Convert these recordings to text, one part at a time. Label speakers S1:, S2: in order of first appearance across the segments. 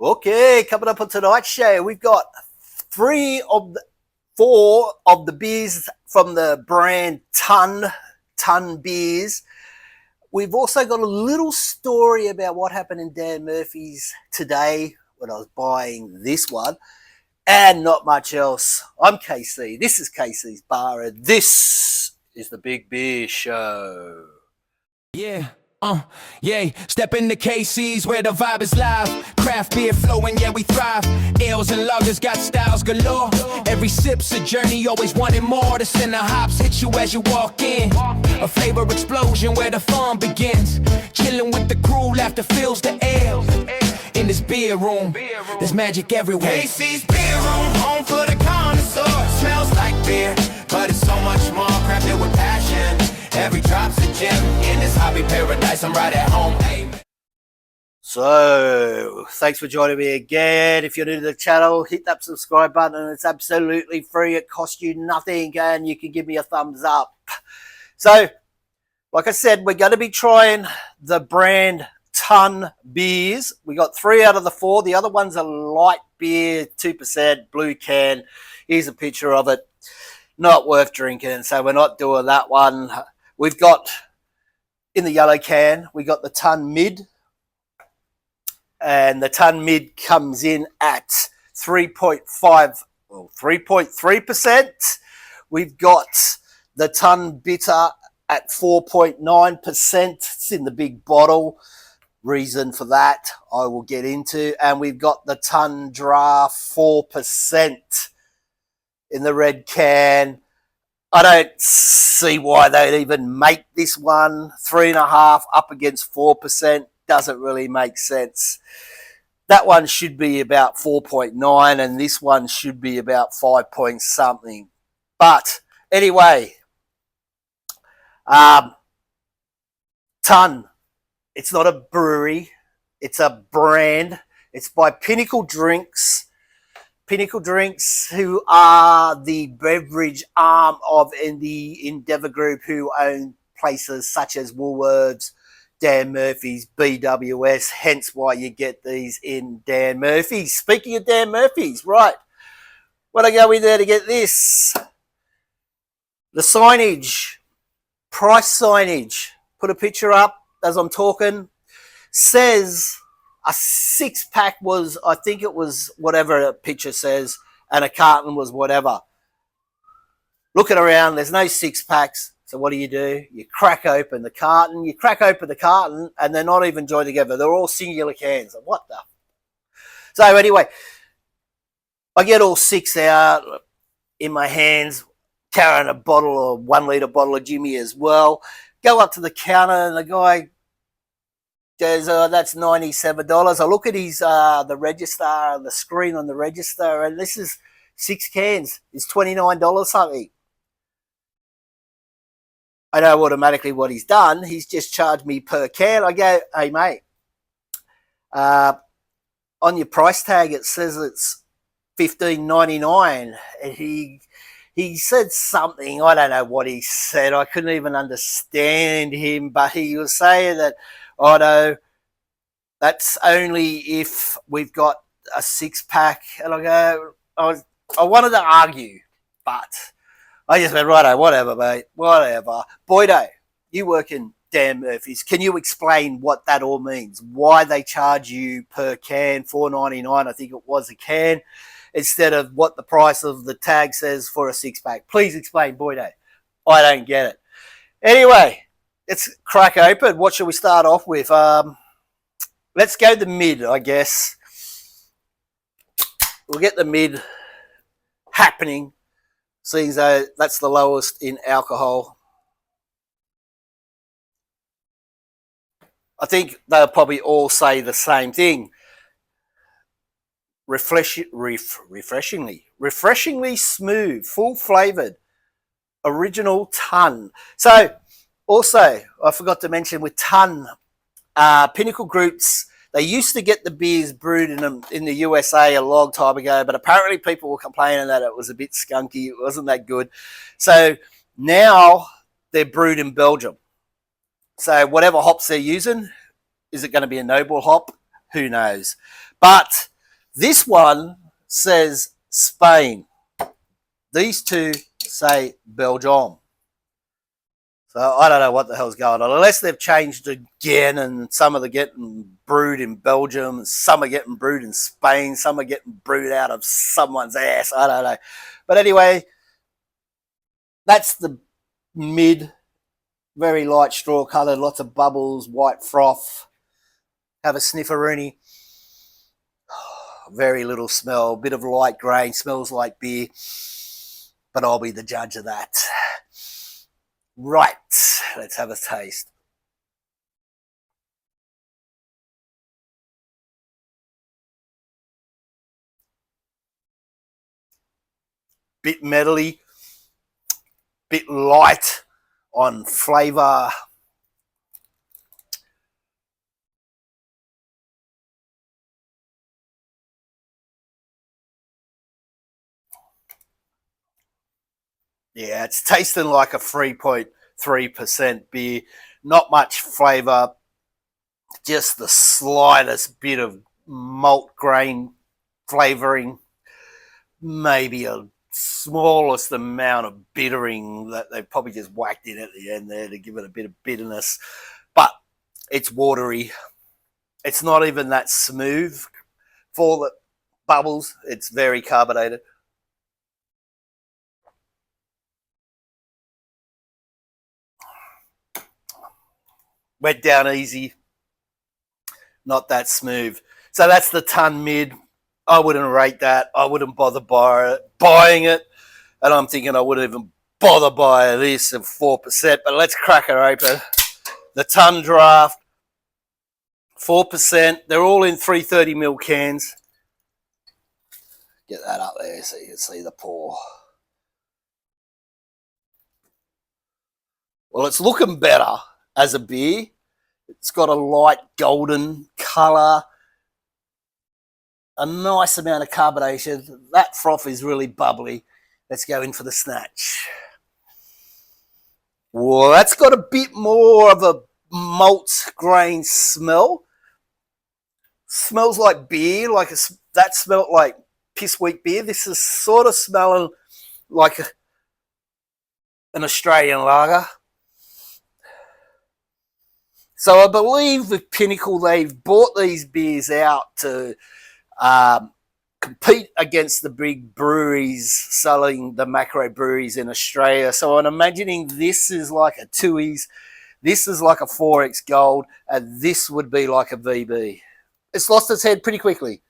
S1: Okay, coming up on tonight's show, we've got four of the beers from the brand Tun Beers. We've also got a little story about what happened in Dan Murphy's today when I was buying this one, and not much else. I'm KC. This is KC's Bar, and this is the Big Beer Show.
S2: Yeah. Yeah, step into KC's where the vibe is live. Craft beer flowing, yeah, we thrive. Ales and lagers got styles galore. Every sip's a journey, always wanting more. The center hops hit you as you walk in. A flavor explosion where the fun begins. Chilling with the crew, laughter fills the air. In this beer room, there's magic everywhere. KC's beer room, home for the connoisseur. Smells like beer, but it's so much more. Crafted with passion. Every drop's a gem. In this hobby paradise, I'm right at home. Amen.
S1: So, thanks for joining me again. If you're new to the channel, hit that subscribe button. It's absolutely free. It costs you nothing, and you can give me a thumbs up. So, like I said, we're going to be trying the brand Tun beers. We got 3 out of the 4. The other one's a light beer, 2%, blue can. Here's a picture of it. Not worth drinking, so we're not doing that one. We've got, in the yellow can, we got the Tun Mid. And the Tun Mid comes in at 3.3%. We've got the Tun Bitter at 4.9%. It's in the big bottle. Reason for that, I will get into. And we've got the Tun Draught 4% in the red can. I don't see why they'd even make this one. 3.5 up against 4% doesn't really make sense. That one should be about 4.9 and this one should be about 5 point something. But anyway, Tun, it's not a brewery, it's a brand. It's by Pinnacle Drinks. Pinnacle Drinks, who are the beverage arm of the Endeavour Group, who own places such as Woolworths, Dan Murphy's, BWS, hence why you get these in Dan Murphy's. Speaking of Dan Murphy's, right, when I go in there to get this, the signage, price signage, put a picture up as I'm talking, says a 6-pack was, I think it was whatever a picture says, and a carton was whatever. Looking around, there's no 6-packs. So what do? You crack open the carton. You crack open the carton, and they're not even joined together. They're all singular cans. What the? So anyway, I get all 6 out in my hands, carrying a bottle, a 1 litre bottle of Jimmy as well. Go up to the counter, and the guy goes, that's $97. I look at his the register, the screen on the register, and this is 6 cans. It's $29 something. I know automatically what he's done. He's just charged me per can. I go, hey mate, on your price tag it says it's $15.99, and he said something. I don't know what he said. I couldn't even understand him, but he was saying that, oh no, that's only if we've got a 6-pack. And I go, I wanted to argue, but I just went, righto, whatever, mate, whatever. Boydo, you work in Dan Murphy's. Can you explain what that all means? Why they charge you per can, $4.99, I think it was a can, instead of what the price of the tag says for a 6-pack? Please explain, Boydo. I don't get it. Anyway, let's crack open. What shall we start off with? Let's go the mid, I guess. We'll get the mid happening, seeing though that's the lowest in alcohol. I think they'll probably all say the same thing. Refreshingly smooth, full flavoured, original Tun. So, also, I forgot to mention with Tun, Pinnacle Groups, they used to get the beers brewed in the USA a long time ago, but apparently people were complaining that it was a bit skunky, it wasn't that good. So now they're brewed in Belgium. So whatever hops they're using, is it going to be a noble hop? Who knows? But this one says Spain. These two say Belgium. So I don't know what the hell's going on, unless they've changed again and some of them are getting brewed in Belgium, some are getting brewed in Spain, some are getting brewed out of someone's ass. I don't know. But anyway, that's the mid, very light straw coloured, lots of bubbles, white froth. Have a snifferoonie. Very little smell, bit of light grain, smells like beer, but I'll be the judge of that. Right, let's have a taste. Bit metally, bit light on flavour. Yeah, it's tasting like a 3.3% beer. Not much flavour, just the slightest bit of malt grain flavouring. Maybe a smallest amount of bittering that they've probably just whacked in at the end there to give it a bit of bitterness. But it's watery. It's not even that smooth for the bubbles. It's very carbonated. Went down easy, not that smooth. So that's the Tun Mid. I wouldn't rate that. I wouldn't bother buying it. And I'm thinking I wouldn't even bother buying this at 4%. But let's crack it open. The Tun Draught, 4%. They're all in 330ml cans. Get that up there so you can see the pour. Well, it's looking better as a beer. It's got a light golden colour, a nice amount of carbonation. That froth is really bubbly. Let's go in for the snatch. Well, that's got a bit more of a malt grain smell. Smells like beer, that smelled like piss weak beer. This is sort of smelling like an Australian lager. So I believe with Pinnacle, they've bought these beers out to compete against the big breweries selling the macro breweries in Australia. So I'm imagining this is like a 2Es, this is like a 4X Gold, and this would be like a VB. It's lost its head pretty quickly.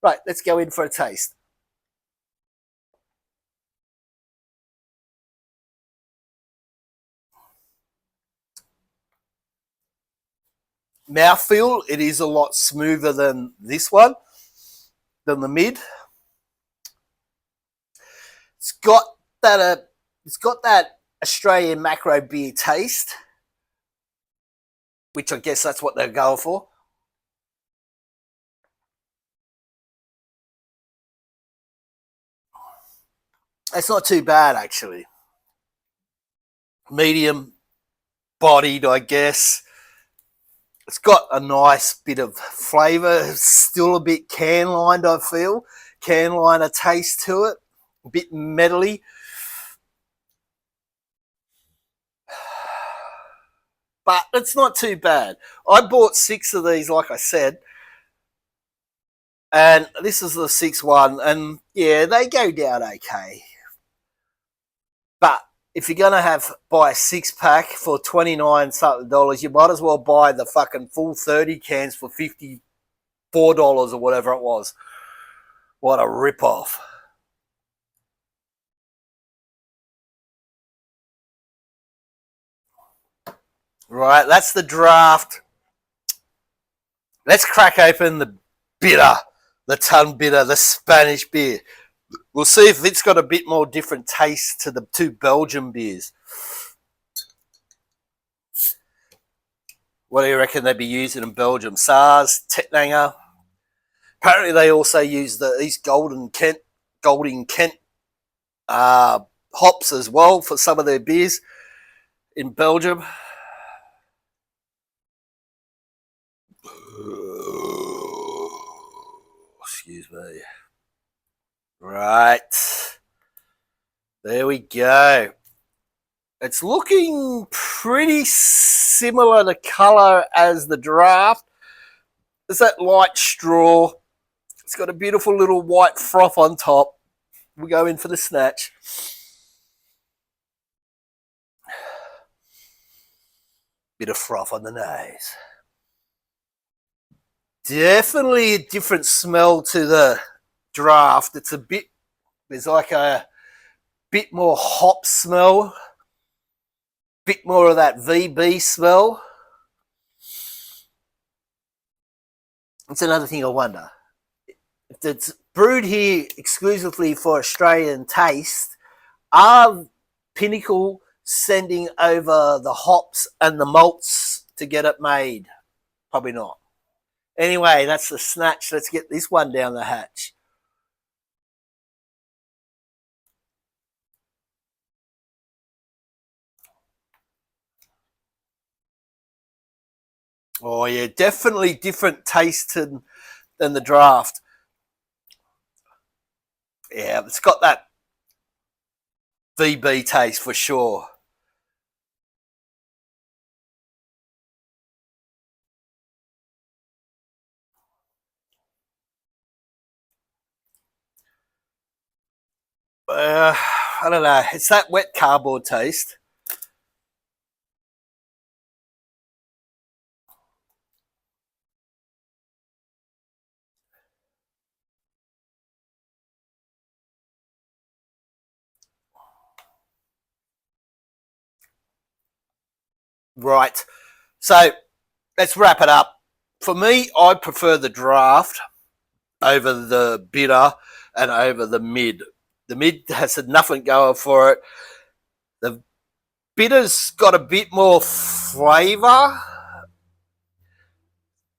S1: Right, let's go in for a taste. Mouthfeel, it is a lot smoother than this one, than the mid. It's got that Australian macro beer taste, which I guess that's what they're going for. It's not too bad, actually. Medium bodied, I guess. It's got a nice bit of flavour. It's still a bit can-lined, I feel. Can-liner taste to it. A bit metally. But it's not too bad. I bought 6 of these, like I said. And this is the 6th one. And yeah, they go down okay. But if you're going to buy a 6-pack for $29 something, you might as well buy the fucking full 30 cans for $54 or whatever it was. What a rip-off. Right, that's the draft. Let's crack open the bitter, the Tun Bitter, the Spanish beer. We'll see if it's got a bit more different taste to the 2 Belgian beers. What do you reckon they'd be using in Belgium? SARS, Tettnanger. Apparently they also use these Golden Kent hops as well for some of their beers in Belgium. Excuse me. Right. There we go. It's looking pretty similar to colour as the draft. There's that light straw. It's got a beautiful little white froth on top. We go in for the snatch. Bit of froth on the nose. Definitely a different smell to the draft. It's a bit, there's like a bit more hop smell, bit more of that VB smell. It's another thing I wonder. If it's brewed here exclusively for Australian taste, are Pinnacle sending over the hops and the malts to get it made? Probably not. Anyway, that's the snatch. Let's get this one down the hatch. Oh yeah, definitely different taste than the draft. Yeah, it's got that VB taste for sure. I don't know. It's that wet cardboard taste. Right. So let's wrap it up. For me, I prefer the draft over the bitter and over the mid. The mid has nothing going for it. The bitter's got a bit more flavour.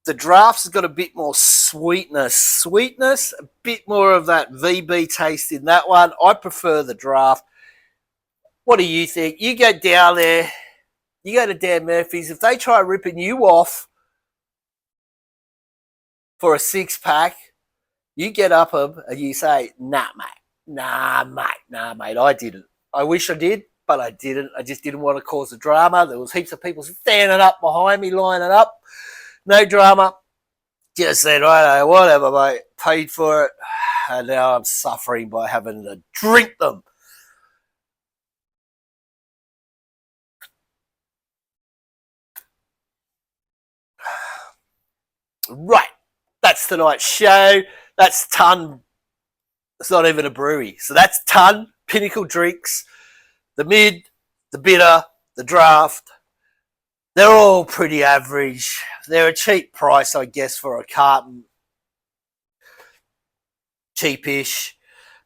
S1: The draft's got a bit more sweetness, a bit more of that VB taste in that one. I prefer the draft. What do you think? You go down there, you go to Dan Murphy's. If they try ripping you off for a 6-pack, you get up them and you say, nah, mate, I didn't. I wish I did, but I didn't. I just didn't want to cause a drama. There was heaps of people standing up behind me, lining up. No drama. Just said, right, whatever, mate. Paid for it. And now I'm suffering by having to drink them. Right. That's tonight's show. That's Tun. It's not even a brewery. So that's Tun, Pinnacle Drinks, the mid, the bitter, the draft. They're all pretty average. They're a cheap price, I guess, for a carton. Cheapish.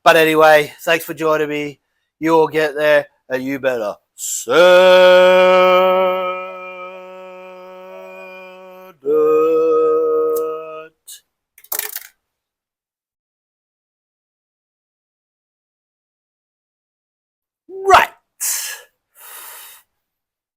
S1: But anyway, thanks for joining me. You all get there and you better serve.